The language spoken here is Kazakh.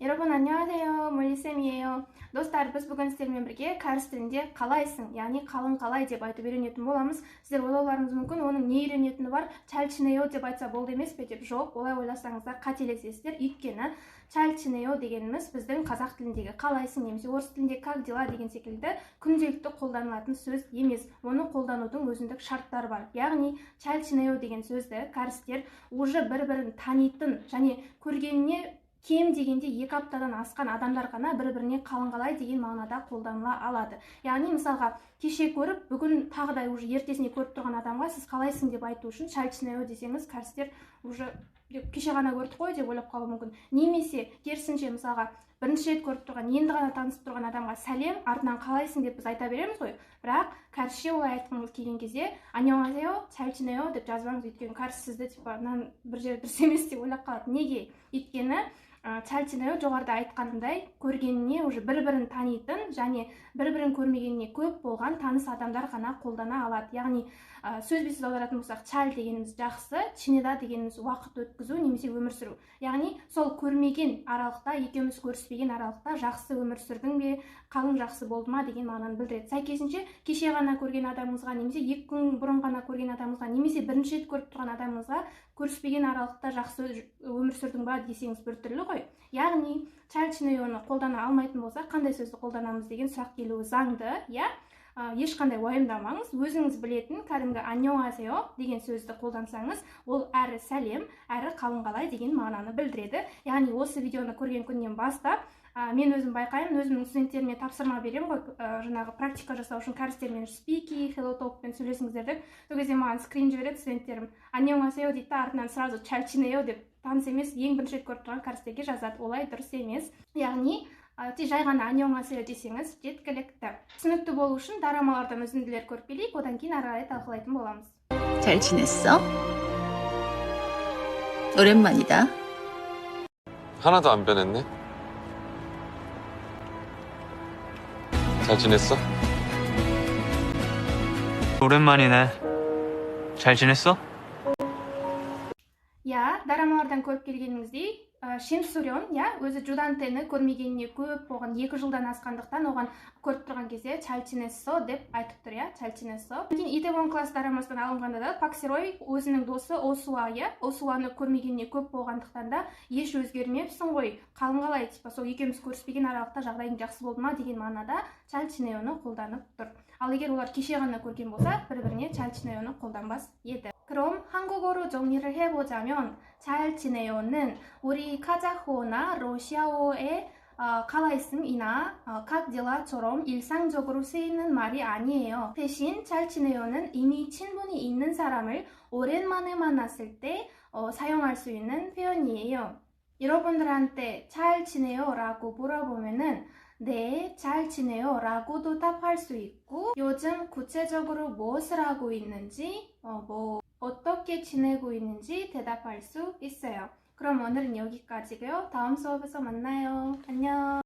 여러분 안녕하세요. 몰리쌤이에요. достар, біз бүгін сіздермен бірге кәріс тілінде қалайсың, яғни қалың қалай деп айтып үйренетін боламыз. Сіздер ойлауларыңыз мүмкін, оның не үйренетіні бар, чәлчінео деп айтса болды емес пе деп. Жоқ, олай ойласаңыздар қателесесіздер. Өйткені чәлчінео дегеніміз біздің қазақ тіліндегі қалайсың немесе орыс тілінде как дела деген секілді күнделікті қолданылатын сөз емес. Оны қолданудың өзіндік шарттары бар. Яғни чәлчінео деген сөзді кәрістер уже бір-бірін танитын және көргеніне кем дегенде 2 аптадан асқан адамдар ғана бір-біріне қалың қалай деген мағынада қолданыла алады. Яғни мысалға кеше көріп, бүгін тағыдай уже ертесіне көріп тұрған адамға сіз қалайсың деп айту үшін чәлчінео десеңіз, кәрістер уже кеше ғана көрдік қой деп ойлап қалуы мүмкін. Немесе керісінше мысалға бірінші рет көріп тұрған, енді ғана танысып тұрған адамға сәлем, артынан қалайсың деп біз айта береміз ғой. Бірақ кәрісше олай айтқыңыз келген кезде 안녕하세요, чәлчінео деп жазбаңыз, өйткені кәріс сізді бір жері дұрыс емес деп ойлап қалады. Неге? Өйткені чәлчінео жоғарыда айтқанымдай көргеніне уже бір-бірін танитын және бір-бірін көрмегеніне көп болған таныс адамдар ғана қолдана алады. Яғни сөзбесіз аударатын болсақ, чәл дегеніміз жақсы, чинеда дегеніміз уақыт өткізу немесе өмір сүру. Яғни сол көрмеген аралықта, екеуміз көріспеген аралықта жақсы өмір сүрдің бе, қалың жақсы болды ма деген мағынаны білдіреді. Сәйкесінше кеше ғана көрген адамыңызға немесе 2 күн бұрын ғана көрген адамыңызға немесе бірінші рет көріп тұрған адамыңызға көріспеген аралықта жақсы өмір сүрдің ба десеңіз біртүрлі ғой. Яғни чәлчінеоны қолдана алмайтын болса, қандай сөзді қолданамыз деген сұрақ келуі заңды, иә? Ешқандай уайымдамаңыз, өзіңіз білетін кәдімгі 안녕하세요 деген сөзді қолдансаңыз, ол әрі сәлем, әрі қалың қалай деген мағынаны білдіреді. Яғни осы видеоны көрген күннен бастап мен өзім байқаймын, өзімнің студенттеріме тапсырма берем ғой, жаңағы практика жасау үшін кәрістермен спики, hello talkпен сөйлесіңіздер деп. Сол кезде маған скрин жібереді студенттерім. 안녕하세요 дейді, артынан сразу чәлчінео деп таныс емес, ең бірінші рет көріп тұрған кәрістерге жазады. Олай дұрыс емес. Яғни жай ғана 안녕하세요 десеңіз жеткілікті. Түсінікті болу үшін дорамалардан үзінділер көріп келейік, одан кейін ары қарай талқылайтын боламыз. 잘 지냈어? 오랜만이다. 하나도 안 변했네. 잘 지냈어? 오랜만이네. 잘 지냈어? Я, дорамалардан көріп келгеніңіздей, Шимсурен, өзі Джудантені көрмегеніне көп болған 2 жылдан асқандықтан оған көріп тұрған кезде чәлчінессо деп айтып тұр, чәлчінессо. Кейін Итевон класс дорамасынан алынғанда да Паксерой өзінің досы Осуа, Осуаны көрмегеніне көп болғандықтан да еш өзгермепсің ғой, қалың қалай, сол екеуміз көріспеген аралықта жағдайың жақсы болды ма деген мағынада чәлчінеоны қолданып тұр. Ал егер олар кеше ғана көрген болса, бір-біріне чәлчінеоны қолданбас еді. 그럼 한국어로 정리를 해보자면 чәлчінео는 우리 카자흐어나 러시아어의 қалайсың이나 как дела처럼 일상적으로 쓰이는 말이 아니에요. 대신 чәлчінео는 이미 친분이 있는 사람을 오랜만에 만났을 때 사용할 수 있는 표현이에요. 여러분들한테 잘 지내요 라고 물어보면은 네, 잘 지내요 라고도 답할 수 있고, 요즘 구체적으로 무엇을 하고 있는지, 어떻게 지내고 있는지 대답할 수 있어요. 그럼 오늘은 여기까지고요. 다음 수업에서 만나요. 안녕.